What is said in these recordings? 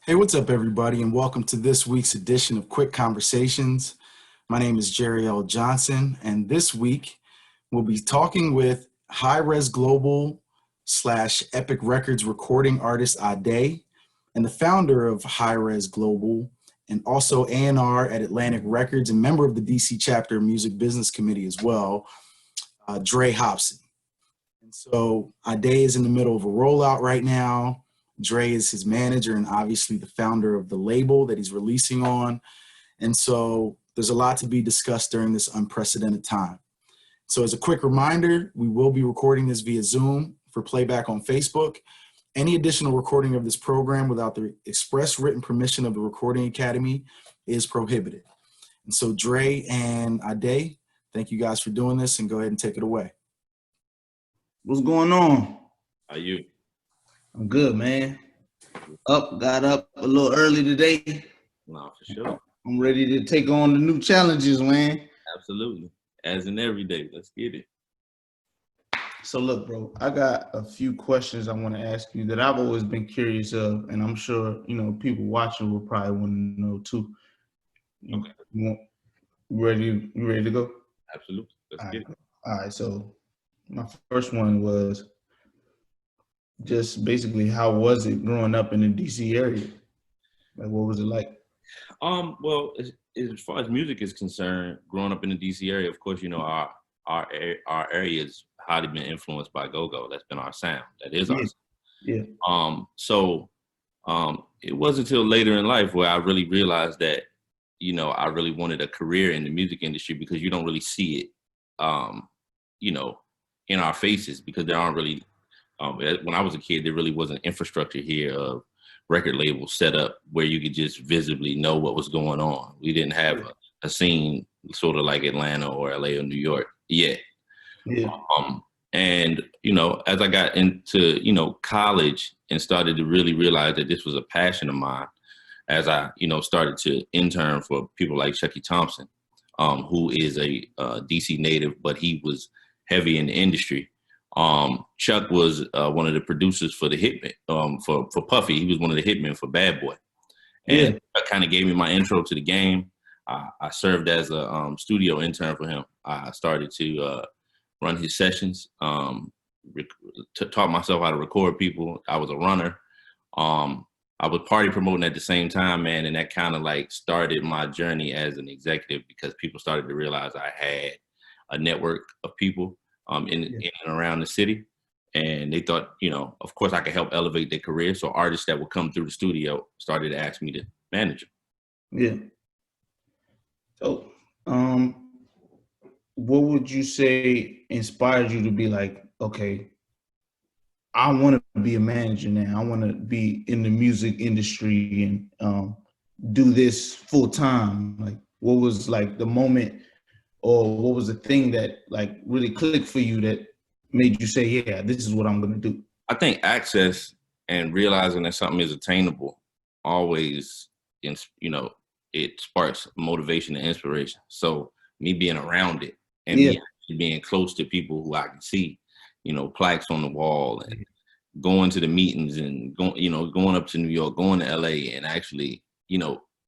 Hey, what's up, everybody, and welcome to this week's edition of Quick Conversations. My name is Jerry L. Johnson, and this week we'll be talking with HighRes Global / Epic Records recording artist Ade, and the founder of HighRes Global, and also A&R at Atlantic Records and member of the DC chapter Music Business Committee as well, Dre Hopson. And so Ade is in the middle of a rollout right now. Dre is his manager and obviously the founder of the label that he's releasing on. And so there's a lot to be discussed during this unprecedented time. So as a quick reminder, we will be recording this via Zoom for playback on Facebook. Any additional recording of this program without the express written permission of the Recording Academy is prohibited. And so Dre and Ade, thank you guys for doing this, and go ahead and take it away. What's going on? How are you? I'm good, man. Got up a little early today. No, for sure. I'm ready to take on the new challenges, man. Absolutely. As in every day. Let's get it. So look, bro, I got a few questions I want to ask you that I've always been curious of, and I'm sure, people watching will probably want to know too. Okay. You ready to go? Absolutely. Let's get it. All right, so my first one was just basically, how was it growing up in the DC area? Like, what was it like? Well, as far as music is concerned, growing up in the DC area, of course, our area has highly been influenced by go-go. That's been our sound. That is our sound. Yeah. So it wasn't until later in life where I really realized that, I really wanted a career in the music industry, because you don't really see it, in our faces, because there aren't really, when I was a kid, there really wasn't infrastructure here of record labels set up where you could just visibly know what was going on. We didn't have a scene sort of like Atlanta or LA or New York yet. Yeah. And, as I got into, college and started to really realize that this was a passion of mine, as I, started to intern for people like Chucky Thompson, who is a DC native, but he was heavy in the industry. Chuck was one of the producers for the Hitman, for Puffy. He was one of the hitmen for Bad Boy. And that kind of gave me my intro to the game. I served as a studio intern for him. I started to run his sessions, taught myself how to record people. I was a runner. I was party promoting at the same time, man, and that kind of like started my journey as an executive, because people started to realize I had a network of people in and around the city. And they thought, of course I could help elevate their career. So artists that would come through the studio started to ask me to manage them. Yeah. So, what would you say inspired you to be like, okay, I want to be a manager now. I want to be in the music industry and do this full time. Like, what was like the moment, or what was the thing that like really clicked for you that made you say, yeah, this is what I'm going to do? I think access and realizing that something is attainable always, it sparks motivation and inspiration. So me being around it and me being close to people who I can see, plaques on the wall, and going to the meetings, and going up to New York, going to LA, and actually,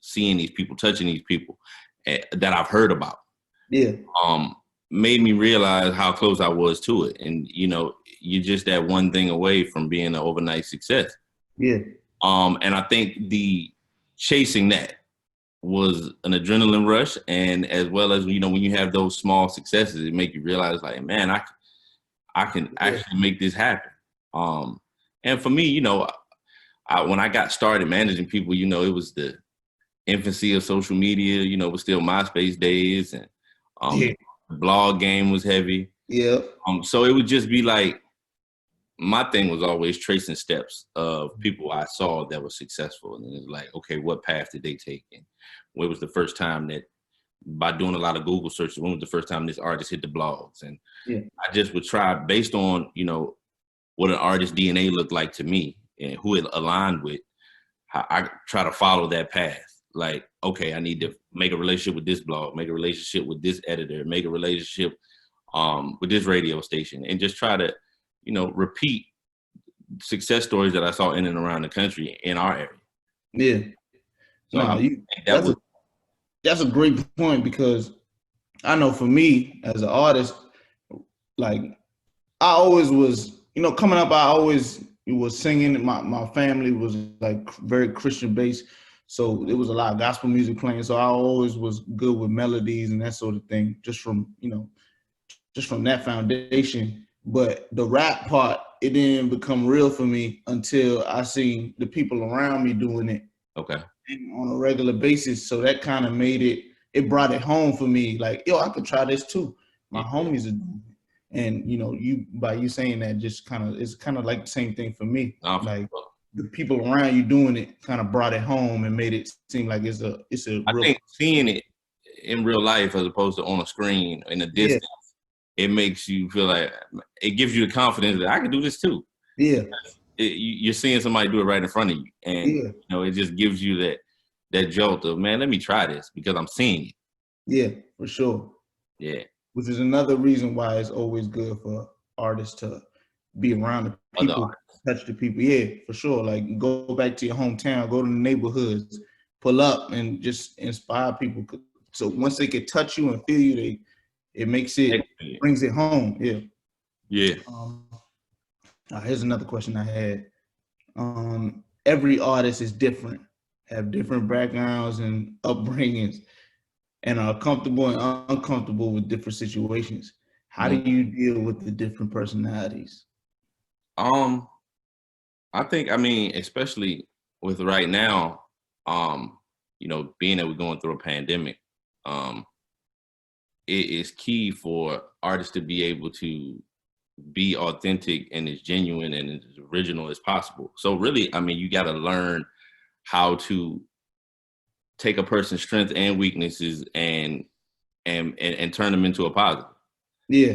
seeing these people, touching these people that I've heard about. Yeah. Made me realize how close I was to it. And, you're just that one thing away from being an overnight success. Yeah. And I think the chasing that was an adrenaline rush. And as well as, when you have those small successes, it make you realize like, man, I can actually make this happen. And for me, when I got started managing people, it was the infancy of social media, it was still MySpace days, and the blog game was heavy. Yeah. So it would just be like, my thing was always tracing steps of people I saw that were successful. And it's like, okay, what path did they take? And when was the first time that, by doing a lot of Google searches, when was the first time this artist hit the blogs? And I just would try, based on, what an artist's DNA looked like to me and who it aligned with, I try to follow that path. Like, okay, I need to make a relationship with this blog, make a relationship with this editor, make a relationship with this radio station, and just try to, repeat success stories that I saw in and around the country in our area. Yeah. So No, I you think that was that's a great point, because I know for me as an artist, like I always was, coming up, I always was singing. My family was like very Christian based. So there was a lot of gospel music playing. So I always was good with melodies and that sort of thing, just from that foundation. But the rap part, it didn't become real for me until I seen the people around me doing it okay. on a regular basis. So that kind of it brought it home for me. Like, yo, I could try this too. My homies are doing it. And by you saying that, it's kind of like the same thing for me. Like the people around you doing it kind of brought it home and made it seem like it's a I real. think seeing it in real life as opposed to on a screen in a distance, it makes you feel like it gives you the confidence that I can do this too. Yeah. You're seeing somebody do it right in front of you, and it just gives you that jolt of, man, let me try this because I'm seeing it. Yeah, for sure. Yeah. Which is another reason why it's always good for artists to be around the people, touch the people. Yeah, for sure. Like, go back to your hometown, go to the neighborhoods, pull up and just inspire people. So once they can touch you and feel you, it brings it home. Yeah. Yeah. Here's another question I had. Every artist is different, have different backgrounds and upbringings, and are comfortable and uncomfortable with different situations. How do you deal with the different personalities? I think, especially with right now, being that we're going through a pandemic, it is key for artists to be able to be authentic and as genuine and as original as possible. So really, you got to learn how to take a person's strengths and weaknesses and turn them into a positive. Yeah.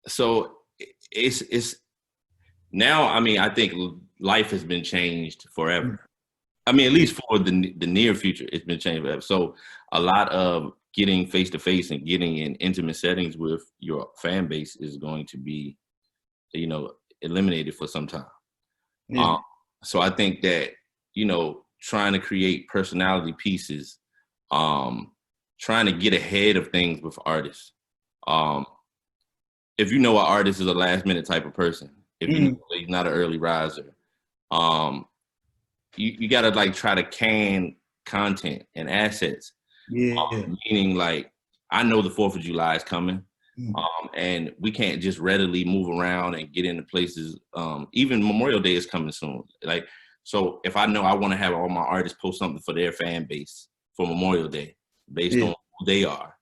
So it's now, I think life has been changed forever. At least for the near future, it's been changed forever. So a lot of getting face to face and getting in intimate settings with your fan base is going to be, eliminated for some time. Yeah. So I think that, trying to create personality pieces, trying to get ahead of things with artists. If you know an artist is a last minute type of person, if you know he's not an early riser, you got to like try to can content and assets. Meaning, like, I know the 4th of July is coming, and we can't just readily move around and get into places. Even Memorial Day is coming soon. Like, so if I know I want to have all my artists post something for their fan base for Memorial Day based on who they are,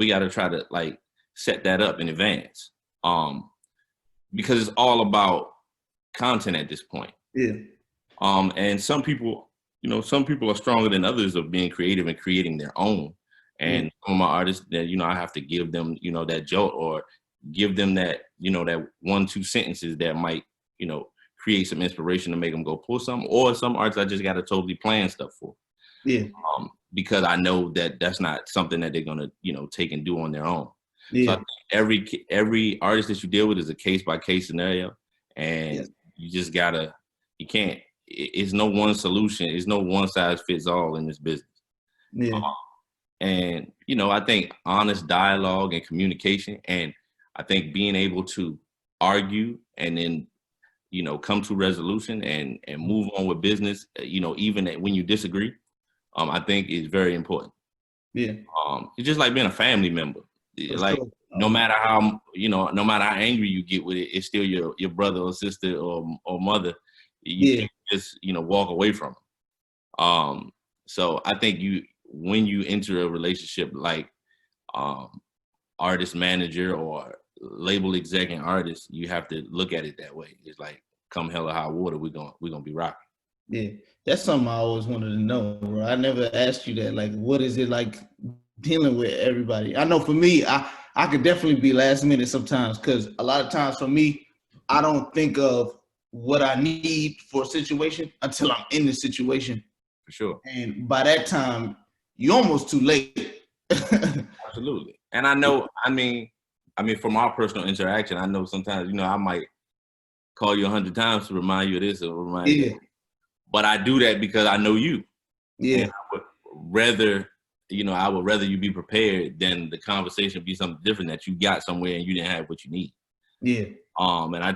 we got to try to like set that up in advance, because it's all about content at this point. And some people are stronger than others of being creative and creating their own. And some of my artists that, I have to give them, that jolt, or give them that, that 1-2 sentences that might, create some inspiration to make them go pull something. Or some artists I just got to totally plan stuff for. Because I know that that's not something that they're going to, take and do on their own. So I think every artist that you deal with is a case by case scenario. And you just gotta, you can't, it's no one solution. It's no one size fits all in this business. And, I think honest dialogue and communication, and I think being able to argue and then, come to resolution and move on with business, even when you disagree, I think is very important. It's just like being a family member. Like, no matter how, no matter how angry you get with it, it's still your brother or sister or mother. You can't just, walk away from them. So I think when you enter a relationship like artist manager or label exec and artist, you have to look at it that way. It's like, come hell or high water, we're gonna be rocking. Yeah, that's something I always wanted to know, bro. I never asked you that. Like, what is it like dealing with everybody? I know for me, I could definitely be last minute sometimes, because a lot of times for me, I don't think of what I need for a situation until I'm in the situation. For sure. And by that time, you're almost too late. Absolutely. And I know, from our personal interaction, I know sometimes, I might call you 100 times to remind you of this or remind you. but I do that because I know you. Yeah. And I would rather, I would rather you be prepared than the conversation be something different that you got somewhere and you didn't have what you need. Yeah. And I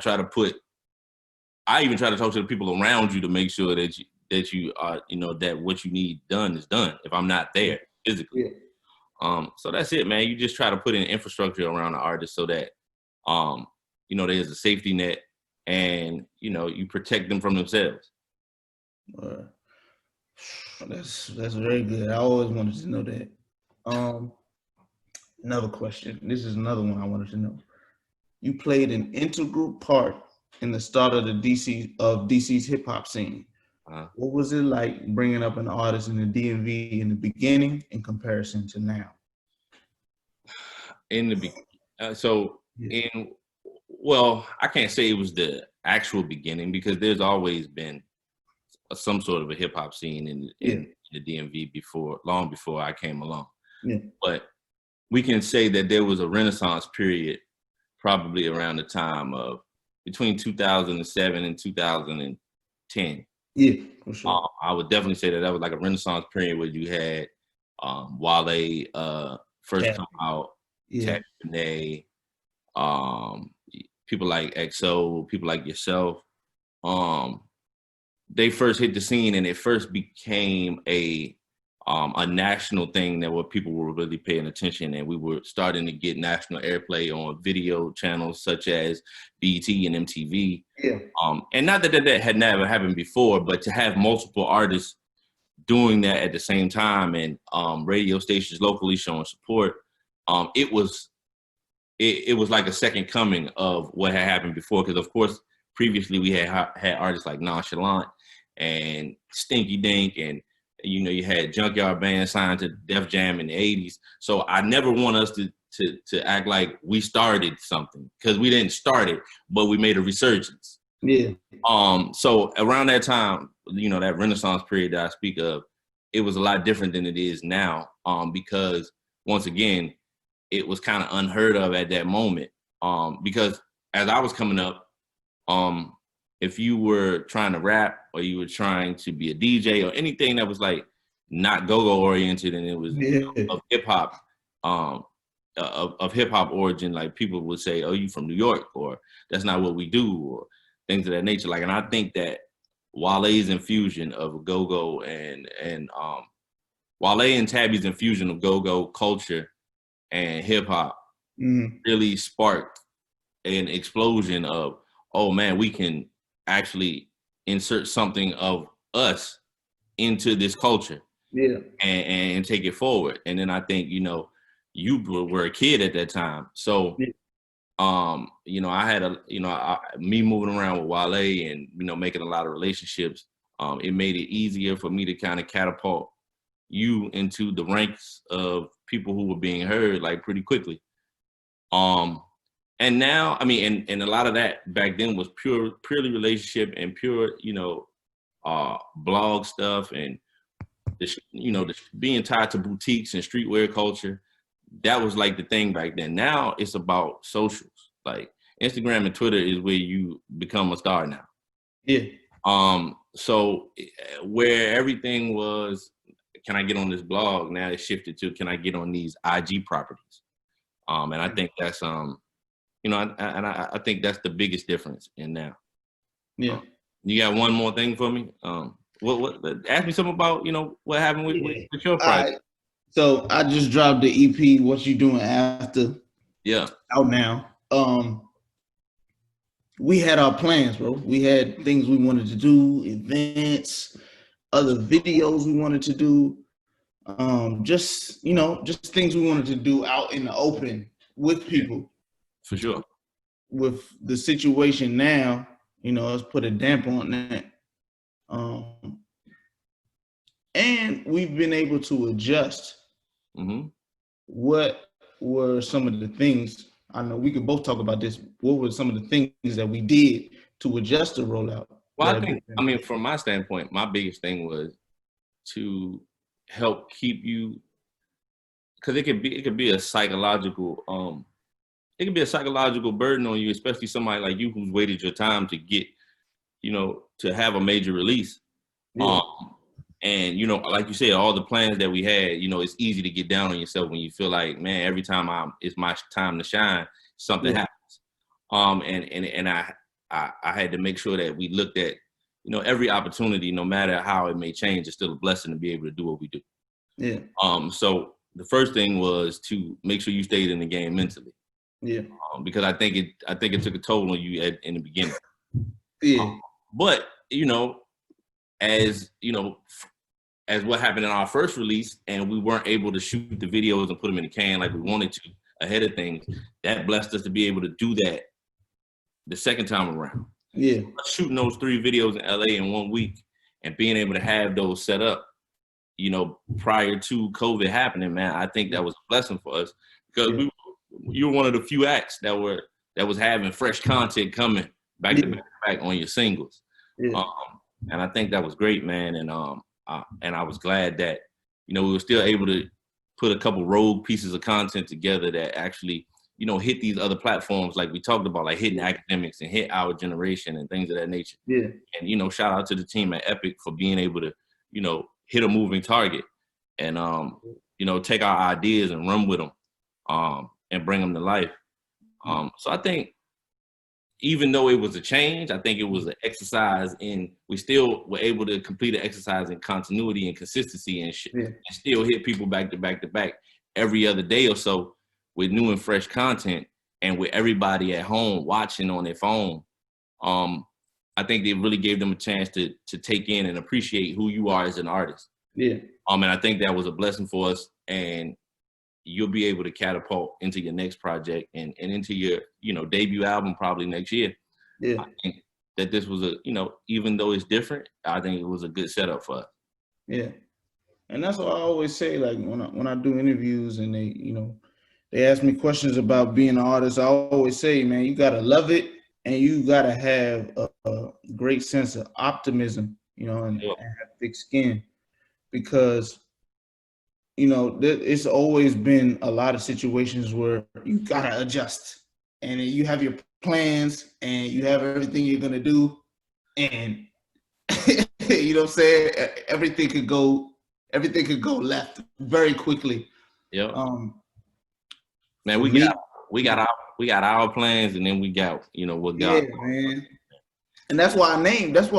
even try to talk to the people around you to make sure that you are, that what you need done is done if I'm not there physically. Yeah. So that's it, man. You just try to put in infrastructure around the artist so that, there's a safety net and, you protect them from themselves. That's very good. I always wanted to know that. Another question. This is another one I wanted to know. You played an integral part in the start of DC's hip hop scene. What was it like bringing up an artist in the DMV in the beginning in comparison to now? I can't say it was the actual beginning because there's always been some sort of a hip hop scene in the DMV long before I came along. Yeah. But we can say that there was a renaissance period probably around the time of between 2007 and 2010. Yeah, for sure. I would definitely say that was like a renaissance period where you had Wale first come out, Yeah. Tabby, people like XO, people like yourself. They first hit the scene and it first became a national thing that where people were really paying attention, and we were starting to get national airplay on video channels such as BET and MTV. Yeah. And not that had never happened before, but to have multiple artists doing that at the same time and radio stations locally showing support, it was like a second coming of what had happened before. Because of course, previously we had artists like Nonchalant and Stinky Dink, and you had Junkyard Band signed to Def Jam in the 80s. So I never want us to act like we started something, because we didn't start it, but we made a resurgence. Yeah. So around that time, that Renaissance period that I speak of, it was a lot different than it is now. Because once again, it was kind of unheard of at that moment. Because as I was coming up, if you were trying to rap or you were trying to be a DJ or anything that was like not go-go oriented and it was of hip hop, of hip hop origin, like people would say, "Oh, you from New York," or "That's not what we do," or things of that nature. Like, and I think that Wale's infusion of go-go and Wale and Tabby's infusion of go-go culture and hip hop really sparked an explosion of, oh man, we can actually insert something of us into this culture, and take it forward. And then I think you were a kid at that time, so I had me moving around with Wale and making a lot of relationships. It made it easier for me to kind of catapult you into the ranks of people who were being heard like pretty quickly. And now, and a lot of that back then was purely relationship and pure, blog stuff and being tied to boutiques and streetwear culture. That was like the thing back then. Now it's about socials. Like Instagram and Twitter is where you become a star now. Yeah. So where everything was, can I get on this blog? Now it shifted to, can I get on these IG properties? And I think that's I think that's the biggest difference in now. Yeah. You got one more thing for me? What? Ask me something about what happened with your project. Right. So I just dropped the EP. What You Doing After? Yeah. Out now. We had our plans, bro. We had things we wanted to do, events, other videos we wanted to do. Just things we wanted to do out in the open with people. For sure. With the situation now, let's put a damper on that. And we've been able to adjust. What were some of the things, I know we could both talk about this, what were some of the things that we did to adjust the rollout? Well, I think, from my standpoint, my biggest thing was to help keep you, because it could be a psychological burden on you, especially somebody like you who's waited your time to get, to have a major release. Yeah. And, you know, like you said, all the plans that we had, you know, it's easy to get down on yourself when you feel like, man, every time it's my time to shine, something happens. And I had to make sure that we looked at, you know, every opportunity, no matter how it may change, it's still a blessing to be able to do what we do. Yeah. So the first thing was to make sure you stayed in the game mentally. Yeah. Because I think it took a toll on you in the beginning. Yeah. But, you know, as what happened in our first release, and we weren't able to shoot the videos and put them in the can like we wanted to ahead of things, that blessed us to be able to do that the second time around. Yeah. Shooting those 3 videos in LA in 1 week and being able to have those set up, you know, prior to COVID happening, man, I think that was a blessing for us, because you were one of the few acts that was having fresh content coming back to back on your singles. Yeah. And I think that was great, man. And I was glad that, you know, we were still able to put a couple rogue pieces of content together that actually, you know, hit these other platforms like we talked about, like hitting academics and hit our generation and things of that nature. Yeah. And, you know, shout out to the team at Epic for being able to, you know, hit a moving target and, you know, take our ideas and run with them and bring them to life. So I think even though it was a change, I think it was an exercise in, we still were able to complete an exercise in continuity and consistency and shit, and still hit people back to back to back every other day or so with new and fresh content, and with everybody at home watching on their phone. I think it really gave them a chance to take in and appreciate who you are as an artist. Yeah. And I think that was a blessing for us, and you'll be able to catapult into your next project and into your, you know, debut album probably next year. Yeah. I think that this was a, you know, even though it's different, I think it was a good setup for us. Yeah. And that's what I always say, like when I do interviews and they, you know, they ask me questions about being an artist, I always say, man, you got to love it and you got to have a great sense of optimism, you know, and have thick skin, because you know, it's always been a lot of situations where you gotta adjust, and you have your plans, and you have everything you're gonna do, and you know what I'm saying? Everything could go left very quickly. Yeah. Man, we got our plans, and then we got, you know, what God. Yeah, man. And that's why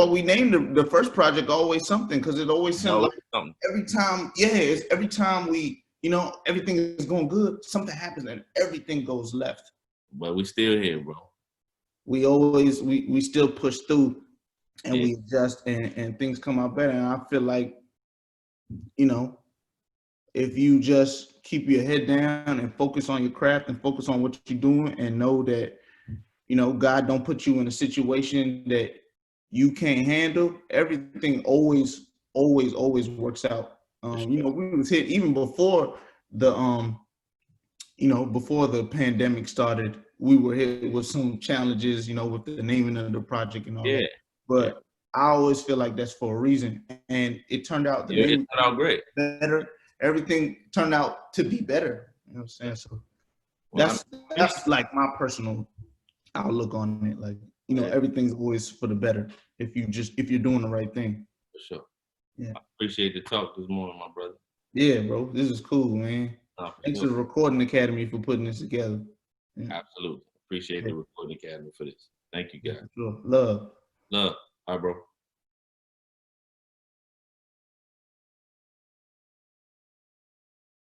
we named the first project Always Something, because it always seemed like every time we, you know, everything is going good, something happens and everything goes left. But we still here, bro. We still push through and we adjust and things come out better. And I feel like, you know, if you just keep your head down and focus on your craft and focus on what you're doing and know that, you know, God don't put you in a situation that you can't handle, everything always works out. You know, we was hit even before the before the pandemic started. We were hit with some challenges, you know, with the naming of the project and all that. But I always feel like that's for a reason, and it turned out it turned out great. Better. Everything turned out to be better. You know what I'm saying? So that's like my personal outlook on it. Like, you know, everything's always for the better if you're doing the right thing. For sure. Yeah. I appreciate the talk this morning, my brother. Yeah, bro. This is cool, man. Thanks to the Recording Academy for putting this together. Yeah. Absolutely. Appreciate the Recording Academy for this. Thank you, guys. Sure. Love. All right, bro.